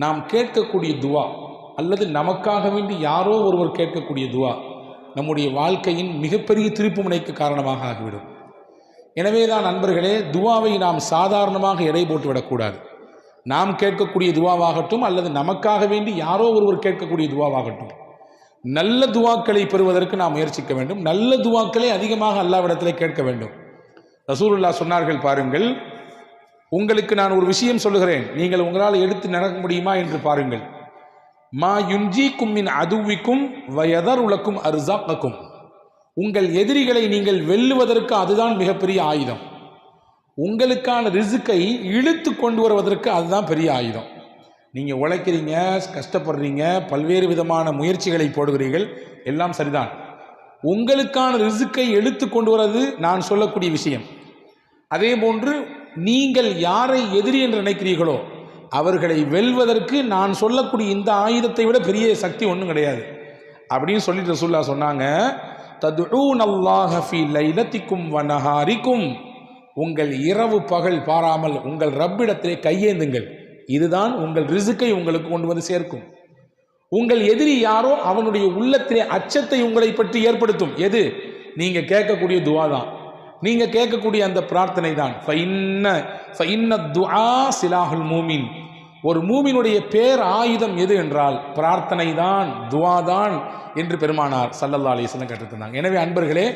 நாம் கேட்கக்கூடிய துவா அல்லது நமக்காக வேண்டி யாரோ ஒருவர் கேட்கக்கூடிய துவா நம்முடைய வாழ்க்கையின் மிகப்பெரிய திருப்புமுனைக்கு காரணமாக ஆகிவிடும். எனவே தான் நண்பர்களே, துவாவை நாம் சாதாரணமாக எடை போட்டு விடக்கூடாது. நாம் கேட்கக்கூடிய துவாவாகட்டும் அல்லது நமக்காக வேண்டி யாரோ ஒருவர் கேட்கக்கூடிய துவாவாகட்டும், நல்ல துவாக்களை பெறுவதற்கு நாம் முயற்சிக்க வேண்டும். நல்ல துவாக்களை அதிகமாக அல்லாஹ்விடத்திலே கேட்க வேண்டும். ரசூலுல்லாஹ் சொன்னார்கள், பாருங்கள், உங்களுக்கு நான் ஒரு விஷயம் சொல்லுகிறேன், நீங்கள் உங்களால் எடுத்து நடக்க முடியுமா என்று பாருங்கள். மா யுன்ஜீக்கும் மின் அதுவிக்கும் வயதருலக்கும் அர்ஸாக்கும். உங்கள் எதிரிகளை நீங்கள் வெல்லுவதற்கு அதுதான் மிகப்பெரிய ஆயுதம். உங்களுக்கான ரிஸ்கை இழுத்து கொண்டு வருவதற்கு அதுதான் பெரிய ஆயுதம். நீங்கள் உழைக்கிறீங்க, கஷ்டப்படுறீங்க, பல்வேறு விதமான முயற்சிகளை போடுகிறீர்கள், எல்லாம் சரிதான். உங்களுக்கான ரிஸ்கை இழுத்து கொண்டு வருவது நான் சொல்லக்கூடிய விஷயம். அதே போன்று நீங்கள் யாரை எதிரி என்று நினைக்கிறீர்களோ அவர்களை வெல்வதற்கு நான் சொல்லக்கூடிய இந்த ஆயுதத்தை விட பெரிய சக்தி ஒன்றும் கிடையாது அப்படின்னு சொல்லிட்டு ரசூலுல்லாஹ் சொன்னாங்க, ததுஊனல்லாஹ ஃபீ லைலத்திக்கும் வ நஹாரிக்கும். உங்கள் இரவு பகல் பாராமல் உங்கள் ரப்பிடத்திலே கையேந்துங்கள். இதுதான் உங்கள் ரிஸ்கை உங்களுக்கு கொண்டு வந்து சேர்க்கும். உங்கள் எதிரி யாரோ அவனுடைய உள்ளத்திலே அச்சத்தை உங்களை பற்றி ஏற்படுத்தும். எது? நீங்க கேட்கக்கூடிய துஆ தான், நீங்க கேட்கக்கூடிய அந்த பிரார்த்தனை தான். ஃபஇன்ன துஆ சிலாஹுல் மூமின். ஒரு மூமினுடைய பேர் ஆயுதம் எது என்றால் பிரார்த்தனை தான், துஆ தான் என்று பெருமானார் ஸல்லல்லாஹு அலைஹி வஸல்லம் கற்றுத்தந்தாங்க. எனவே அன்பர்களே,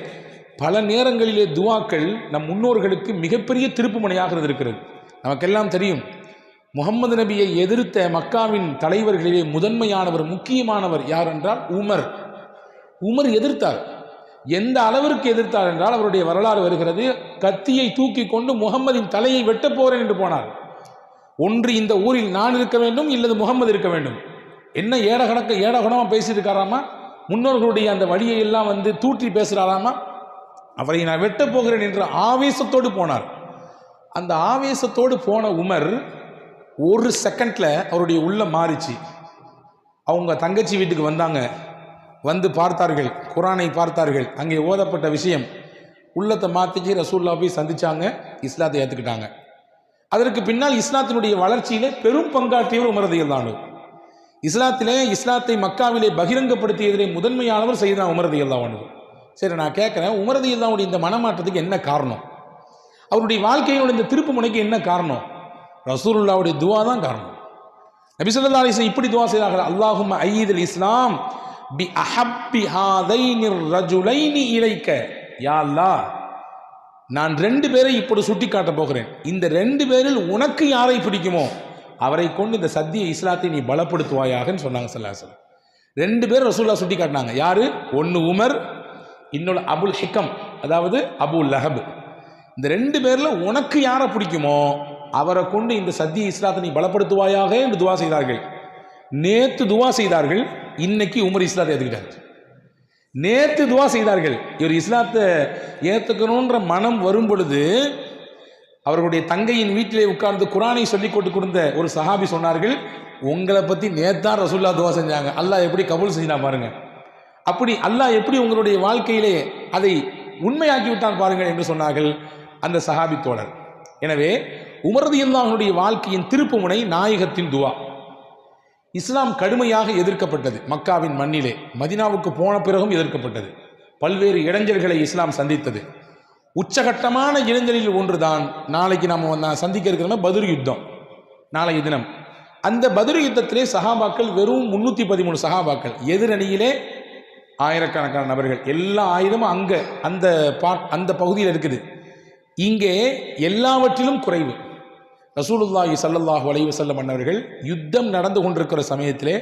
பல நேரங்களிலே துஆக்கள் நம் முன்னோர்களுக்கு மிகப்பெரிய திருப்புமுனையாக இருந்திருக்கிறது. நமக்கெல்லாம் தெரியும், முகமது நபியை எதிர்த்த மக்காவின் தலைவர்களிலே முதன்மையானவர், முக்கியமானவர் யார் என்றால் உமர். உமர் எதிர்த்தார். எந்த அளவிற்கு எதிர்த்தார் என்றால் அவருடைய வரலாறு வருகிறது, கத்தியை தூக்கி கொண்டு முகம்மதின் தலையை வெட்டப் போகிறேன் என்று போனார். ஒன்று இந்த ஊரில் நான் இருக்க வேண்டும், இல்லது முகம்மது இருக்க வேண்டும். என்ன ஏடகணமாக பேசிட்டு இருக்காராமா, முன்னோர்களுடைய அந்த வழியை எல்லாம் தூற்றி பேசுகிறாராமா, அவரை நான் வெட்டப் போகிறேன் என்ற ஆவேசத்தோடு போனார். அந்த ஆவேசத்தோடு போன உமர் ஒரு செகண்ட்ல அவருடைய உள்ளம் மாறிச்சு. அவங்க தங்கச்சி வீட்டுக்கு வந்தாங்க, வந்து பார்த்தார்கள், குரானை பார்த்தார்கள், அங்கே ஓதப்பட்ட விஷயம் உள்ளத்தை மாற்றிச்சு. ரசூலுல்லாஹ் போய் சந்திச்சாங்க, இஸ்லாத்தை ஏற்றுக்கிட்டாங்க. அதற்கு பின்னால் இஸ்லாத்தினுடைய வளர்ச்சியிலே பெரும் பங்காற்றியவர் உமர் ரலியல்லாஹு அன்ஹு. இஸ்லாத்தை மக்காவிலே பகிரங்கப்படுத்தியதிலே முதன்மையானவர் சையதுனா உமர் ரலியல்லாஹு அன்ஹு. சரி, நான் கேட்குறேன், உமர் ரலியல்லாஹு அன்ஹுடைய இந்த மனமாற்றத்துக்கு என்ன காரணம்? அவருடைய வாழ்க்கையோட இந்த திருப்பு முனைக்கு என்ன காரணம்? ரசூலுல்லாஹ்வுடைய துஆ தான் காரணம். நபி ஸல்லல்லாஹு அலைஹி வஸல்லம் இப்படி துஆ செய்தார்கள், அல்லாஹும்ம அய்யிதுல் இஸ்லாம் பி அஹப்பி ஹாதைனிர் ரஜுலைனி இலைக்க. யா அல்லாஹ், நான் 2 பேரை இப்படி சுட்டி காட்ட போகிறேன். இந்த 2 பேரில் உனக்கு யாரை பிடிக்குமோ அவரை கொண்டு இந்த சத்திய இஸ்லாத்தை நீ பலப்படுத்துவாயாகன்னு சொன்னாங்க ஸல்லல்லாஹு அலைஹி வஸல்லம். 2 பேர் ரசூலுல்லாஹ் சுட்டி காட்டினாங்க. யாரு? ஒன்று உமர், இன்னொரு அபுல் ஹிகம், அதாவது அபு லஹப். இந்த 2 பேர்ல உனக்கு யாரை பிடிக்குமோ அவரை கொண்டு இந்த சத்திய இஸ்லாத்தை நீ பலப்படுத்துவாயாக என்று துவா செய்தார்கள். நேத்து துவா செய்தார்கள், இன்னைக்கு உமர் இஸ்லாத்தை ஏற்றுக்கிட்டார். நேத்து துவா செய்தார்கள், இவர் இஸ்லாத்தை ஏற்றுக்கணுன்ற மனம் வரும் பொழுது அவர்களுடைய தங்கையின் வீட்டிலே உட்கார்ந்து குரானை சொல்லிக் கொண்டு கொடுத்த ஒரு சஹாபி சொன்னார்கள், உங்களை பத்தி நேத்தான் ரசூலுல்லாஹ் துவா செஞ்சாங்க, அல்லாஹ் எப்படி கபூல் செஞ்சினா பாருங்க. அப்படி அல்லாஹ் எப்படி உங்களுடைய வாழ்க்கையிலே அதை உண்மையாக்கி விட்டான் பாருங்கள் என்று சொன்னார்கள் அந்த சஹாபி தோழர். எனவே உமர் ரலியல்லாஹு அன்ஹுடைய வாழ்க்கையின் திருப்புமுனை நாயகத்தின் துவா. இஸ்லாம் கடுமையாக எதிர்க்கப்பட்டது மக்காவின் மண்ணிலே, மதினாவுக்கு போன பிறகும் எதிர்க்கப்பட்டது. பல்வேறு இடைஞ்சல்களை இஸ்லாம் சந்தித்தது. உச்சகட்டமான இடைஞ்சலில் ஒன்றுதான் நாளைக்கு நாம் சந்திக்க இருக்கிற பத்ர் யுத்தம், நாளைய தினம். அந்த பத்ர் யுத்தத்திலே சஹாபாக்கள் வெறும் 313 சஹாபாக்கள், எதிரணியிலே ஆயிரக்கணக்கான நபர்கள், எல்லா ஆயுதமும் அங்கே அந்த பகுதியில் இருக்குது. இங்கே எல்லாவற்றிலும் குறைவு. ரசூலுல்லாஹி ஸல்லல்லாஹு அலைஹி வஸல்லம் அன்னவர்கள் யுத்தம் நடந்து கொண்டிருக்கிற சமயத்திலே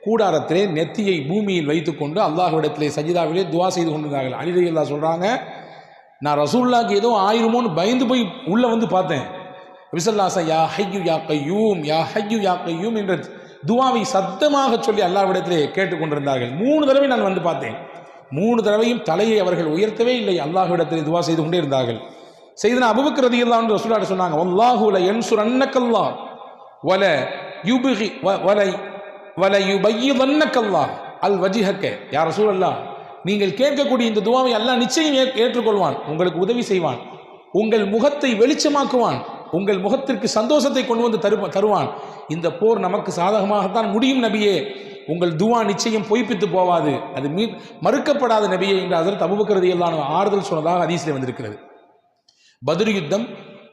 கூடாரத்திலே நெத்தியை பூமியில் வைத்துக்கொண்டு அல்லாஹ்விடத்திலே சஜிதாவிலே துவா செய்து கொண்டிருந்தார்கள். அலி ரலியல்லாஹு சொல்றாங்க, நான் ரசூலுல்லாஹ்க்கு ஏதோ ஆயிருமோன்னு பயந்து போய் உள்ள பார்த்தேன். நபி ஸல்லல்லாஹு அலைஹி வஸல்லம் யா ஹய்யு யா கய்யூம், யா ஹய்யு யா கய்யூம் என்ற துவாவை சத்தமாக சொல்லி அல்லாஹ்விடத்திலே கேட்டுக்கொண்டிருந்தார்கள். 3 தடவை நான் பார்த்தேன். 3 தடவையும் தலையை அவர்கள் உயர்த்தவே இல்லை, அல்லாஹ்விடத்திலே துவா செய்து கொண்டே இருந்தார்கள். சையதுனா அபூபக்கர் ரலியல்லாஹு அன்ஹு ரசூலுல்லாஹ் சொன்னாங்க, வல்லாஹு ல யன்சுரன்னக்கல்லாஹ் வல யுபகி வல யுபய்யிதன்னக்கல்லாஹ் அல் வஜ்ஹக. யா ரசூலல்லாஹ், நீங்கள் கேட்கக்கூடிய இந்த துவாவை அல்லாஹ் நிச்சயம் ஏற்றுக்கொள்வான், உங்களுக்கு உதவி செய்வான், உங்கள் முகத்தை வெளிச்சமாக்குவான், உங்கள் முகத்திற்கு சந்தோஷத்தை கொண்டு வந்து தருவான். இந்த போர் நமக்கு சாதகமாகத்தான் முடியும் நபியே, உங்கள் துவா நிச்சயம் பொய்ப்பித்து போவாது, அது மறுக்கப்படாத நபியே என்று ஹஜ்ரத் அபூபக்கர் ரலியல்லாஹு அன்ஹு ஆறுதல் சொன்னதாக ஹதீஸில் வந்திருக்கிறது. பத்ர் யுத்தம்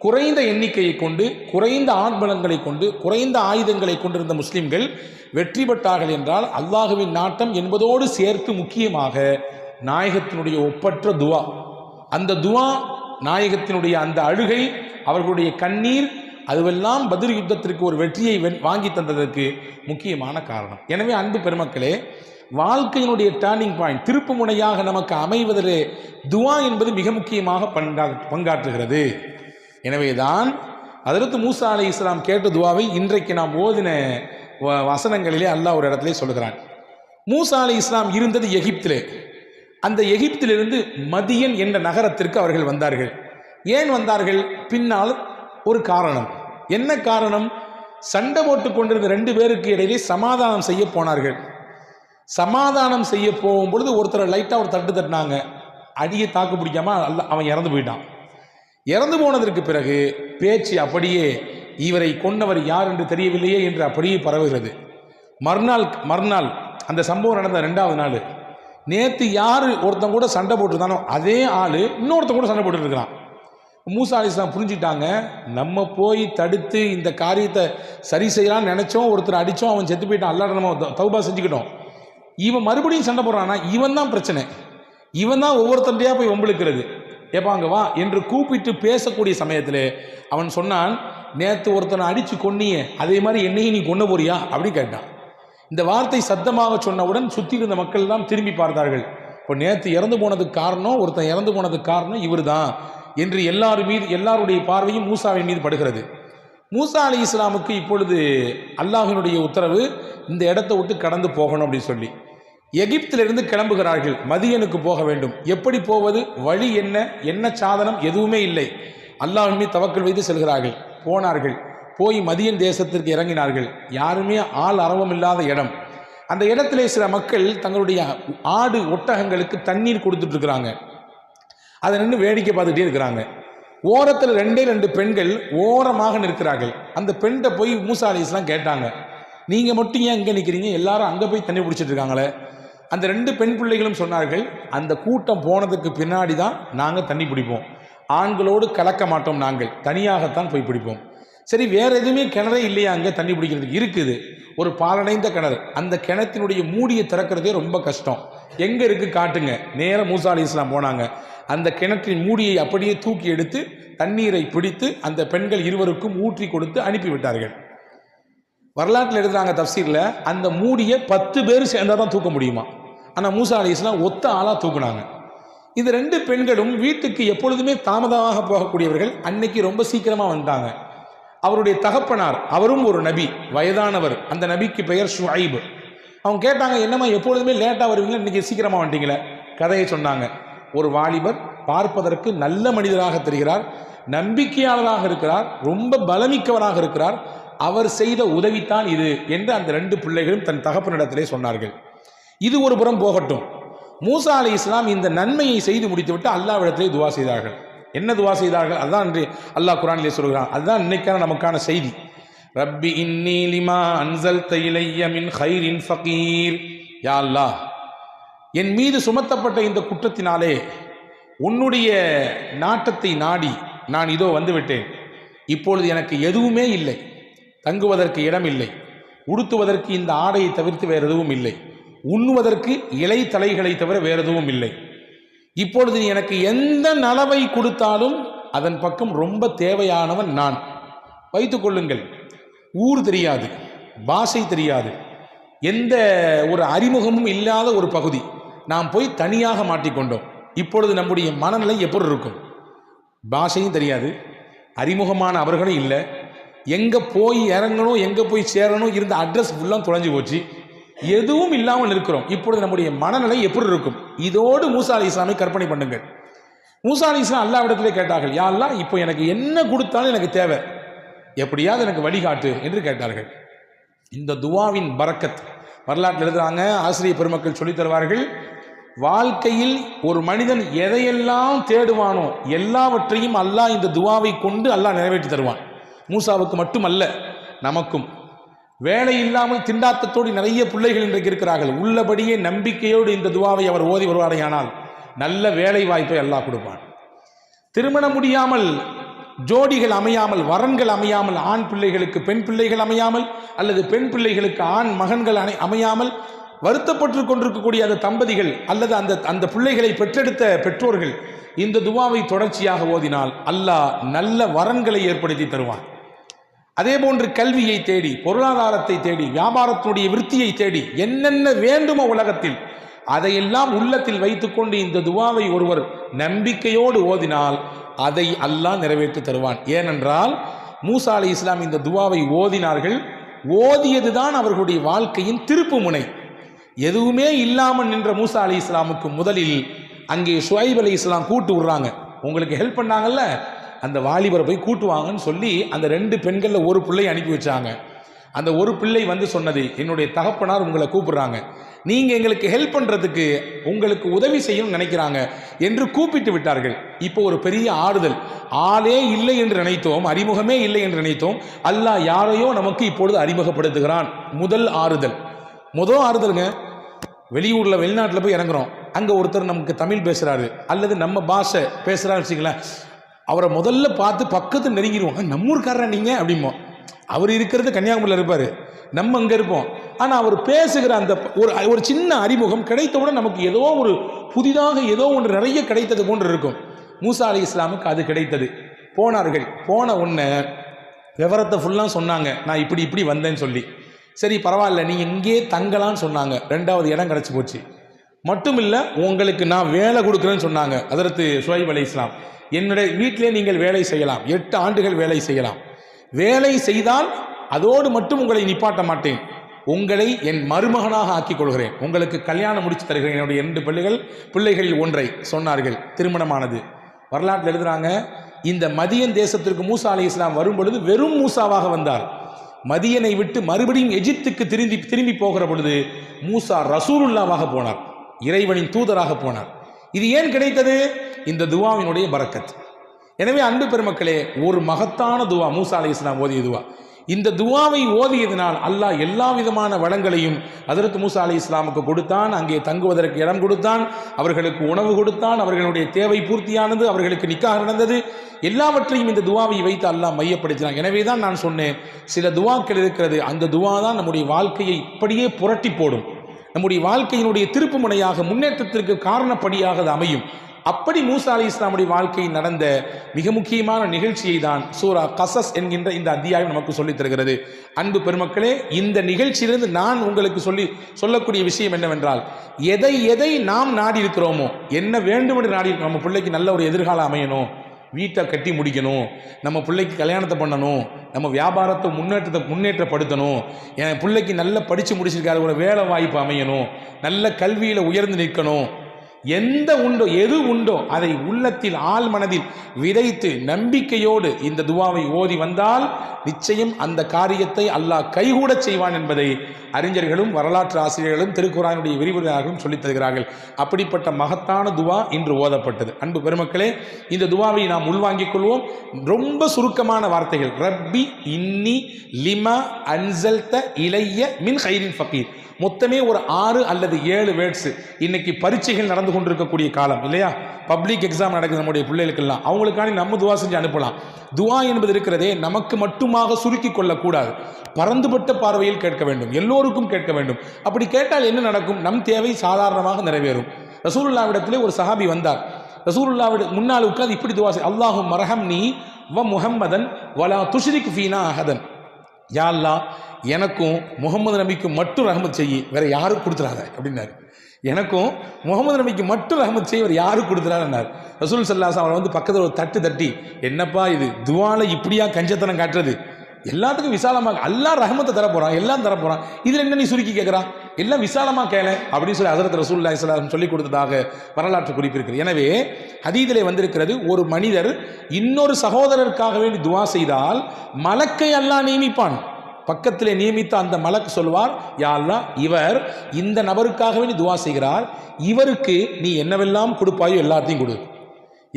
குறைந்த எண்ணிக்கையை கொண்டு, குறைந்த ஆட்பலங்களை கொண்டு, குறைந்த ஆயுதங்களை கொண்டிருந்த முஸ்லிம்கள் வெற்றி பெற்றார்கள் என்றால் அல்லாஹுவின் நாட்டம் என்பதோடு சேர்த்து முக்கியமாக நாயகத்தினுடைய ஒப்பற்ற துவா, அந்த துவா, நாயகத்தினுடைய அந்த அழுகை, அவர்களுடைய கண்ணீர், அதுவெல்லாம் பத்ர் யுத்தத்திற்கு ஒரு வெற்றியை வாங்கி தந்ததற்கு முக்கியமான காரணம். எனவே அன்பு பெருமக்களே, வாழ்க்கையினுடைய டேர்னிங் பாயிண்ட், திருப்பு முனையாக நமக்கு அமைவதிலே துவா என்பது மிக முக்கியமாக பங்காற்றுகிறது. எனவேதான் ஹஜ்ரத் மூசா அலைஹிஸ்ஸலாம் கேட்ட துவாவை இன்றைக்கு நாம் ஓதின வசனங்களிலே அல்லாஹ் ஒரு இடத்திலே சொல்கிறான். மூசா அலைஹிஸ்ஸலாம் இருந்தது எகிப்திலே. அந்த எகிப்திலிருந்து மதியன் என்ற நகரத்திற்கு அவர்கள் வந்தார்கள். ஏன் வந்தார்கள்? பின்னால் ஒரு காரணம். என்ன காரணம்? சண்டை போட்டுக் கொண்டிருந்த 2 பேருக்கு இடையிலே சமாதானம் செய்ய போனார்கள். சமாதானம் செய்ய போகும்பொழுது ஒருத்தரை லைட்டாக ஒரு தட்டு தட்டினாங்க. அடியை தாக்கு பிடிக்காம அவன் இறந்து போயிட்டான். இறந்து போனதற்கு பிறகு பேச்சு அப்படியே இவரை கொன்னவர் யார் என்று தெரியவில்லையே என்று அப்படியே பரவுகிறது. மறுநாள் அந்த சம்பவம் நடந்த 2வது நாள், நேற்று யார் ஒருத்தன் கூட சண்டை போட்டுருந்தானோ அதே ஆள் இன்னொருத்தன் கூட சண்டை போட்டுட்டு இருக்கிறான். மூசா அலைஹிஸ்ஸலாம் புரிஞ்சுட்டாங்க, நம்ம போய் தடுத்து இந்த காரியத்தை சரி செய்யலாம்னு நினைச்சோம், ஒருத்தர் அடித்தோம், அவன் செத்து போயிட்டான், அல்லாஹ் நம்ம தௌபா செஞ்சுக்கிட்டோம். இவன் மறுபடியும் சண்டை போடுறான்னா இவன் தான் பிரச்சனை, இவன் தான் ஒவ்வொருத்தண்டையா போய் வம்பிழுக்கிறது. ஏப்பாங்க வா என்று கூப்பிட்டு பேசக்கூடிய சமயத்தில் அவன் சொன்னான், நேற்று ஒருத்தனை அடித்து கொன்னியே, அதே மாதிரி என்னையும் நீ கொன்ன போறியா அப்படி கேட்டான். இந்த வார்த்தை சத்தமாக சொன்னவுடன் சுற்றி இருந்த மக்கள் தான் திரும்பி பார்த்தார்கள். இப்போ நேற்று இறந்து போனதுக்கு காரணம், ஒருத்தன் இறந்து போனதுக்கு காரணம் இவர் தான் என்று எல்லாருடைய பார்வையும் மூசாவின் மீது படுகிறது. மூசா அலைஹிஸ்ஸலாமுக்கு இப்பொழுது அல்லாஹ்வினுடைய உத்தரவு, இந்த இடத்தை விட்டு கடந்து போகணும் அப்படின்னு சொல்லி எகிப்திலிருந்து கிளம்புகிறார்கள். மதியனுக்கு போக வேண்டும். எப்படி போவது? வழி என்ன சாதனம்? எதுவுமே இல்லை. அல்லாஹ்வின் மீது தவக்கல் வைத்து செல்கிறார்கள். போனார்கள். போய் மதியன் தேசத்திற்கு இறங்கினார்கள். யாருமே ஆள் அரவம் இல்லாத இடம். அந்த இடத்திலே சில மக்கள் தங்களுடைய ஆடு ஒட்டகங்களுக்கு தண்ணீர் கொடுத்துட்டு இருக்கிறாங்க. அதை நின்று வேடிக்கை பார்த்துட்டே இருக்கிறாங்க. ஓரத்தில் 2 பெண்கள் ஓரமாக நிற்கிறார்கள். அந்த பெண்கிட்ட போய் மூசா அலைஹிஸ்ஸலாம் கேட்டாங்க, நீங்கள் மட்டும் ஏன் இங்கே நிற்கிறீங்க? எல்லாரும் அங்கே போய் தண்ணி பிடிச்சிட்டு இருக்காங்களே. அந்த 2 பெண் பிள்ளைகளும் சொன்னார்கள், அந்த கூட்டம் போனதுக்கு பின்னாடி தான் நாங்கள் தண்ணி பிடிப்போம், ஆண்களோடு கலக்க மாட்டோம், நாங்கள் தனியாகத்தான் போய் பிடிப்போம். சரி, வேற எதுவுமே கிணறே இல்லையா? அங்கே தண்ணி பிடிக்கிறதுக்கு இருக்குது, ஒரு பாலடைந்த கிணறு. அந்த கிணத்தினுடைய மூடியை திறக்கிறதே ரொம்ப கஷ்டம். எங்கே இருக்கு காட்டுங்க. நேராக மூசா அலைஹிஸ்ஸலாம் போனாங்க. அந்த கிணற்றின் மூடியை அப்படியே தூக்கி எடுத்து தண்ணீரை பிடித்து அந்த பெண்கள் இருவருக்கும் ஊற்றி கொடுத்து அனுப்பிவிட்டார்கள். வரலாற்றில் எழுதுறாங்க தஃப்சீரில், அந்த மூடியை 10 பேர் சேர்ந்தால் தான் தூக்க முடியுமா. ஆனால் மூசா அலைஹிஸ்ஸலாம் ஒத்த ஆளாக தூக்குனாங்க. இந்த 2 பெண்களும் வீட்டுக்கு எப்பொழுதுமே தாமதமாக போகக்கூடியவர்கள். அன்னைக்கு ரொம்ப சீக்கிரமாக வந்தாங்க. அவருடைய தகப்பனார், அவரும் ஒரு நபி, வயதானவர். அந்த நபிக்கு பெயர் ஷுஐப். அவங்க கேட்டாங்க, என்னம்மா எப்பொழுதுமே லேட்டாக வருவீங்களா, இன்னைக்கு சீக்கிரமாக வந்துட்டீங்களே. கதையை சொன்னாங்க. ஒரு வாலிபர் பார்ப்பதற்கு நல்ல மனிதராக தெரிகிறார், நம்பிக்கையாளராக இருக்கிறார், ரொம்ப பலமிக்கவராக இருக்கிறார், அவர் செய்த உதவித்தான் இது என்று அந்த 2 பிள்ளைகளும் தன் தகப்பனிடத்திலே சொன்னார்கள். இது ஒரு புறம் போகட்டும். மூசா அலைஹிஸ்ஸலாம் இந்த நன்மையை செய்து முடித்துவிட்டு அல்லாஹ்விடத்திலே துவா செய்தார்கள். என்ன துவா செய்தார்கள்? அதுதான் இன்று அல்லாஹ் குர்ஆனிலே சொல்கிறான். அதுதான் இன்னைக்கான நமக்கான செய்தி. ரப்பி இன்னி லிமா அன்ஸல்த இலைய மின் கைரின் ஃபகீர். யா அல்லாஹ், என் மீது சுமத்தப்பட்ட இந்த குற்றத்தினாலே உன்னுடைய நாட்டத்தை நாடி நான் இதோ வந்துவிட்டேன். இப்பொழுது எனக்கு எதுவுமே இல்லை, தங்குவதற்கு இடம் இல்லை, உடுத்துவதற்கு இந்த ஆடையை தவிர்த்து வேறு எதுவும் இல்லை, உண்ணுவதற்கு இலை தலைகளை தவிர வேறு எதுவும் இல்லை. இப்பொழுது நீ எனக்கு எந்த நலவை கொடுத்தாலும் அதன் பக்கம் ரொம்ப தேவையானவன் நான். வைத்துக் கொள்ளுங்கள், ஊர் தெரியாது, பாஷை தெரியாது, எந்த ஒரு அறிமுகமும் இல்லாத ஒரு பகுதி, நாம் போய் தனியாக மாட்டிக்கொண்டோம். இப்பொழுது நம்முடைய மனநிலை எப்படி இருக்கும்? பாஷையும் தெரியாது, அறிமுகமான அவர்களும் இல்லை, எங்கே போய் இறங்கணும், எங்கே போய் சேரணும், இருந்த அட்ரஸ் ஃபுல்லாக தொலைஞ்சு போச்சு, எதுவும் இல்லாமல் இருக்கிறோம். இப்பொழுது நம்முடைய மனநிலை எப்படி இருக்கும்? இதோடு மூசா அலைஹிஸ்ஸலாமை கற்பனை பண்ணுங்கள். மூசா அலைஹிஸ்ஸலாம் அல்லாஹ்விடத்திலே கேட்டார்கள், யா அல்லாஹ், இப்போ எனக்கு என்ன கொடுத்தாலும் எனக்கு தேவை, எப்படியாவது எனக்கு வழிகாட்டு என்று கேட்டார்கள். இந்த துவாவின் பரக்கத் வரலாற்றில் எழுதுறாங்க, ஆசிரியர் பெருமக்கள் சொல்லித் தருவார்கள். வாழ்க்கையில் ஒரு மனிதன் எதையெல்லாம் தேடுவானோ எல்லாவற்றையும் அல்லாஹ் இந்த துவாவை கொண்டு அல்லாஹ் நிறைவேற்றி தருவான். மூசாவுக்கு மட்டுமல்ல, நமக்கும். வேலை இல்லாமல் திண்டாட்டத்தோடு நிறைய பிள்ளைகள் இன்றைக்கு இருக்கிறார்கள். உள்ளபடியே நம்பிக்கையோடு இந்த துவாவை அவர் ஓதி வருவாரையானால் நல்ல வேலை வாய்ப்பை அல்லாஹ் கொடுப்பான். திருமணம் முடியாமல், ஜோடிகள் அமையாமல், வரன்கள் அமையாமல், ஆண் பிள்ளைகளுக்கு பெண் பிள்ளைகள் அமையாமல், அல்லது பெண் பிள்ளைகளுக்கு ஆண் மகன்கள் அமையாமல் வருத்தப்பட்டு கொண்டிருக்கக்கூடிய அந்த தம்பதிகள் அல்லது அந்த பிள்ளைகளை பெற்றெடுத்த பெற்றோர்கள் இந்த துவாவை தொடர்ச்சியாக ஓதினால் அல்லாஹ் நல்ல வரன்களை ஏற்படுத்தி தருவான். அதே போன்று கல்வியை தேடி, பொருளாதாரத்தை தேடி, வியாபாரத்தினுடைய விருத்தியை தேடி என்னென்ன வேண்டுமோ உலகத்தில் அதையெல்லாம் உள்ளத்தில் வைத்துக்கொண்டு இந்த துவாவை ஒருவர் நம்பிக்கையோடு ஓதினால் அதை அல்லாஹ் நிறைவேற்றி தருவான். ஏனென்றால் மூசா அலைஹிஸ்ஸலாம் இந்த துவாவை ஓதினார்கள். ஓதியதுதான் அவர்களுடைய வாழ்க்கையின் திருப்பு முனை. எதுவுமே இல்லாமல் நின்ற மூசா அலைஹிஸ்ஸலாமுக்கு முதலில் அங்கே ஷுஐப் அலைஹிஸ்ஸலாம் கூட்டு விடுறாங்க. உங்களுக்கு ஹெல்ப் பண்ணாங்கல்ல, அந்த வாலிபரை போய் கூட்டுவாங்கன்னு சொல்லி அந்த 2 பெண்களில் ஒரு பிள்ளை அனுப்பி வச்சாங்க. அந்த ஒரு பிள்ளை வந்து சொன்னது, என்னுடைய தகப்பனார் உங்களை கூப்பிடுறாங்க, நீங்கள் எங்களுக்கு ஹெல்ப் பண்ணுறதுக்கு, உங்களுக்கு உதவி செய்யணும்னு நினைக்கிறாங்க என்று கூப்பிட்டு விட்டார்கள். இப்போ ஒரு பெரிய ஆறுதல். ஆளே இல்லை என்று நினைத்தோம், அறிமுகமே இல்லை என்று நினைத்தோம். அல்லாஹ் யாரையோ நமக்கு இப்பொழுது அறிமுகப்படுத்துகிறான். முதல் ஆறுதலுங்க. வெளியூரில் வெளிநாட்டில் போய் இறங்குறோம், அங்கே ஒருத்தர் நமக்கு தமிழ் பேசுகிறாரு அல்லது நம்ம பாஷை பேசுகிறாரு வச்சுங்களேன், அவரை முதல்ல பார்த்து பக்கத்தில் நெருங்கிடுவோம். நம்ம ஊருக்காரரா நீங்கள் அப்படிமோ. அவர் இருக்கிறது கன்னியாகுமரியில் இருப்பார், நம்ம அங்கே இருப்போம். ஆனால் அவர் பேசுகிற அந்த ஒரு சின்ன அறிமுகம் கிடைத்தவுடன் நமக்கு ஏதோ ஒரு புதிதாக ஏதோ ஒன்று நிறைய கிடைத்தது போன்று இருக்கும். மூசா அலைஹிஸ்ஸலாமுக்கு அது கிடைத்தது. போனார்கள். போன உடனே விவரத்தை ஃபுல்லாக சொன்னாங்க, நான் இப்படி வந்தேன்னு சொல்லி. சரி பரவாயில்ல, நீங்கள் இங்கே தங்கலான்னு சொன்னாங்க. 2வது இடம் கிடச்சி போச்சு. மட்டும் இல்லை, உங்களுக்கு நான் வேலை கொடுக்குறேன்னு சொன்னாங்க ஹஜ்ரத் ஷுஐப் அலைஹிஸ்ஸலாம். என்னுடைய வீட்டிலே நீங்கள் வேலை செய்யலாம், 8 ஆண்டுகள் வேலை செய்யலாம். வேலை செய்தால் அதோடு மட்டும் உங்களை நிப்பாட்ட மாட்டேன், உங்களை என் மருமகனாக ஆக்கிக் கொள்கிறேன், உங்களுக்கு கல்யாணம் முடிச்சு தருகிறேன். என்னுடைய 2 பிள்ளைகளில் ஒன்றை சொன்னார்கள். திருமணமானது. வரலாற்றில் எழுதுறாங்க, இந்த மதியன் தேசத்திற்கு மூசா அலைஹிஸ்ஸலாம் வரும் பொழுது வெறும் மூசாவாக வந்தார். மதியனை விட்டு மறுபடியும் எஜிப்துக்கு திரும்பி போகிற பொழுது மூசா ரசூலுல்லாவாக போனார், இறைவனின் தூதராக போனார். இது ஏன் கிடைத்தது? இந்த துவாவினுடைய பரக்கத். எனவே அன்பு பெருமக்களே, ஒரு மகத்தான துவா மூசா அலைஹிஸ்ஸலாம் ஓதிய துவா. இந்த துவாவை ஓதியதினால் அல்லாஹ் எல்லா விதமான வளங்களையும் ஹஜ்ரத் மூசா அலைஹிஸ்ஸலாமுக்கு கொடுத்தான். அங்கே தங்குவதற்கு இடம் கொடுத்தான், அவர்களுக்கு உணவு கொடுத்தான், அவர்களுடைய தேவை பூர்த்தியானது, அவர்களுக்கு நிக்காஹ் நடந்தது. எல்லாவற்றையும் இந்த துவாவை வைத்து அல்லாஹ் மையப்படுத்தினான். எனவே தான் நான் சொன்னேன், சில துவாக்கள் இருக்கிறது, அந்த துவா தான் நம்முடைய வாழ்க்கையை இப்படியே புரட்டி போடும், நம்முடைய வாழ்க்கையினுடைய திருப்பு முனையாக, முன்னேற்றத்திற்கு காரணப்படியாக அது அமையும். அப்படி மூசா அலைஹிஸ்ஸலாமுடைய வாழ்க்கையில் நடந்த மிக முக்கியமான நிகழ்ச்சியை தான் சூரா கஸஸ் என்கின்ற இந்த அத்தியாயம் நமக்கு சொல்லித் தருகிறது. அன்பு பெருமக்களே, இந்த நிகழ்ச்சியிலிருந்து நான் உங்களுக்கு சொல்லக்கூடிய விஷயம் என்னவென்றால், எதை நாம் நாடி இருக்கிறோமோ, என்ன வேண்டும் என்று நாடி இருக்கிறோம், நம்ம பிள்ளைக்கு நல்ல ஒரு எதிர்காலம் அமையணும், வீட்டை கட்டி முடிக்கணும், நம்ம பிள்ளைக்கு கல்யாணத்தை பண்ணணும், நம்ம வியாபாரத்தை முன்னேற்றப்படுத்தணும், என் பிள்ளைக்கு நல்ல படித்து முடிச்சிருக்காரு, ஒரு வேலை வாய்ப்பு அமையணும், நல்ல கல்வியில் உயர்ந்து நிற்கணும், எது உண்டோ அதை உள்ளத்தில் ஆழ் மனதில் விதைத்து நம்பிக்கையோடு இந்த துவாவை ஓதி வந்தால் நிச்சயம் அந்த காரியத்தை அல்லாஹ் கைகூடச் செய்வான் என்பதை அறிஞர்களும் வரலாற்று ஆசிரியர்களும் திருக்குர்ஆனுடைய விரிவுரையாளர்களும் சொல்லித் தருகிறார்கள். அப்படிப்பட்ட மகத்தான துவா இன்று ஓதப்பட்டது. அன்பு பெருமக்களே, இந்த துவாவை நாம் உள்வாங்கிக் கொள்வோம். ரொம்ப சுருக்கமான வார்த்தைகள். ரப்பி இன்னி லிமா அன்சல்த இலைய மின் கைரின் ஃபகீர். மொத்தமே ஒரு 6 அல்லது 7 வேர்ட்ஸ். இன்னைக்கு பரீட்சைகள் நடந்து கொண்டிருக்கக்கூடிய காலம் இல்லையா, பப்ளிக் எக்ஸாம் நடக்குது நம்முடைய பிள்ளைகளுக்கெல்லாம், அவங்களுக்காண்டி நம்ம துவா செஞ்சு அனுப்பலாம். துவா என்பது இருக்கிறதே நமக்கு மட்டுமாக சுருக்கி கொள்ளக்கூடாது, பரந்துபட்ட பார்வையில் கேட்க வேண்டும், எல்லோருக்கும் கேட்க வேண்டும். அப்படி கேட்டால் என்ன நடக்கும்? நம் தேவை சாதாரணமாக நிறைவேறும். ரசூலுல்லாஹ்விடத்திலே ஒரு சஹாபி வந்தார். ரசூலுல்லாஹ்விட முன்னால் உட்கார்ந்து இப்படி துவா செய், அல்லாஹும் மர்ஹம்னி வ முஹம்மதன் வலா துஷ்ரிக் ஃபீனா அஹதன். யா அல்லாஹ், எனக்கும் முகமது நபிக்கும் மட்டும் ரஹமத் செய்யி, வேற யாரும் கொடுத்துறாங்க அப்படின்னாரு. எனக்கும் முகமது நபிக்கு மட்டும் ரஹமத் செய்ய, வேறு யாரும் கொடுத்துறாருன்னார். ரசூல் ஸல்லல்லாஹு அலைஹி வஸல்லம் அவரை வந்து பக்கத்தில் ஒரு தட்டி, என்னப்பா இது துவால இப்படியா கஞ்சத்தனம் காட்டுறது, எல்லாத்துக்கும் விசாலமாக அல்லாஹ் ரஹமத்தை தரப்போறான், எல்லாம் தரப்போறான், இதில் என்ன நீ சுருக்கி கேட்குறான், எல்லாம் விசாலமாக கேள அப்படின்னு சொல்லி ஹஜ்ரத் ரசூலுல்லாஹி ஸல்லல்லாஹு அலைஹி வஸல்லம் சொல்லிக் கொடுத்ததாக வரலாற்று குறிப்பிருக்கிறது. எனவே ஹதீஸிலே வந்திருக்கிறது, ஒரு மனிதர் இன்னொரு சகோதரருக்காக வேண்டி துவா செய்தால் மலக்கை அல்லாஹ் நியமிப்பான். பக்கத்திலே நியமித்த அந்த மலக்கு சொல்வார், யா அல்லாஹ், இவர் இந்த நபருக்காகவே நீ துவா செய்கிறார், இவருக்கு நீ என்னவெல்லாம் கொடுப்பாயோ எல்லாத்தையும் கொடு.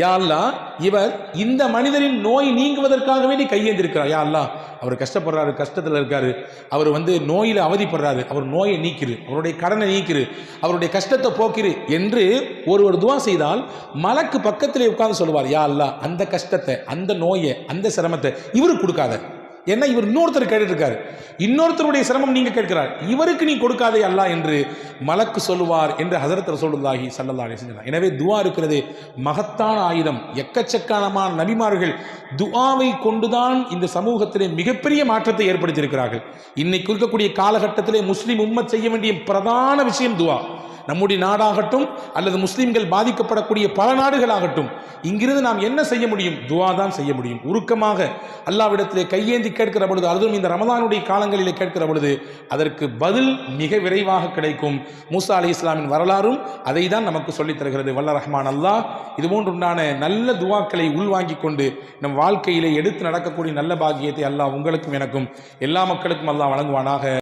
யா அல்லாஹ், இவர் இந்த மனிதரின் நோய் நீங்குவதற்காகவே நீ கையேந்திருக்கிறார். யா அல்லாஹ், அவர் கஷ்டப்படுறாரு, கஷ்டத்தில் இருக்காரு, அவர் நோயில் அவதிப்படுறாரு, அவர் நோயை நீக்கிரு, அவருடைய கடனை நீக்கிரு, அவருடைய கஷ்டத்தை போக்கிரு என்று ஒருவர் துவா செய்தால் மலக்கு பக்கத்திலே உட்கார்ந்து சொல்லுவார், யா அல்லாஹ், அந்த கஷ்டத்தை, அந்த நோயை, அந்த சிரமத்தை இவருக்கு கொடுக்காத. ஏன்னா இவர் இன்னொருத்தர் கேட்டு இருக்காரு, இன்னொருத்தருடைய சிரமம் நீங்க கேட்கிறார், இவருக்கு நீ கொடுக்காதே அல்லாஹ் என்று மலக்கு சொல்லுவார் என்று ஹஸரத் ரசூலுல்லாஹி ஸல்லல்லாஹு அலைஹி வஸல்லம். எனவே துஆ இருக்கிறது மகத்தான ஆயுதம். எக்கச்சக்கமான நபிமார்கள் துஆவை கொண்டுதான் இந்த சமூகத்திலே மிகப்பெரிய மாற்றத்தை ஏற்படுத்தியிருக்கிறார்கள். இன்னைக்கு இருக்கக்கூடிய காலகட்டத்திலே முஸ்லிம் உம்மத் செய்ய வேண்டிய பிரதான விஷயம் துஆ. நம்முடைய நாடாகட்டும் அல்லது முஸ்லிம்கள் பாதிக்கப்படக்கூடிய பல நாடுகளாகட்டும், இங்கிருந்து நாம் என்ன செய்ய முடியும்? துஆ தான் செய்ய முடியும். உருக்கமாக அல்லாஹ்விடத்திலே கையேந்தி கேட்கிற பொழுது, அதுவும் இந்த ரமதானுடைய காலங்களிலே கேட்கிற பொழுது அதற்கு பதில் மிக விரைவாக கிடைக்கும். மூசா அலைஹிஸ்ஸலாமின் வரலாறும் அதை தான் நமக்கு சொல்லித் தருகிறது. வல்ல ரஹ்மான் அல்லாஹ் இதுபோன்று உண்டான நல்ல துஆக்களை உள்வாங்கிக் கொண்டு நம் வாழ்க்கையிலே எடுத்து நடக்கக்கூடிய நல்ல பாக்கியத்தை அல்லாஹ் உங்களுக்கும் எனக்கும் எல்லா மக்களுக்கும் அல்லாஹ் வழங்குவானாக.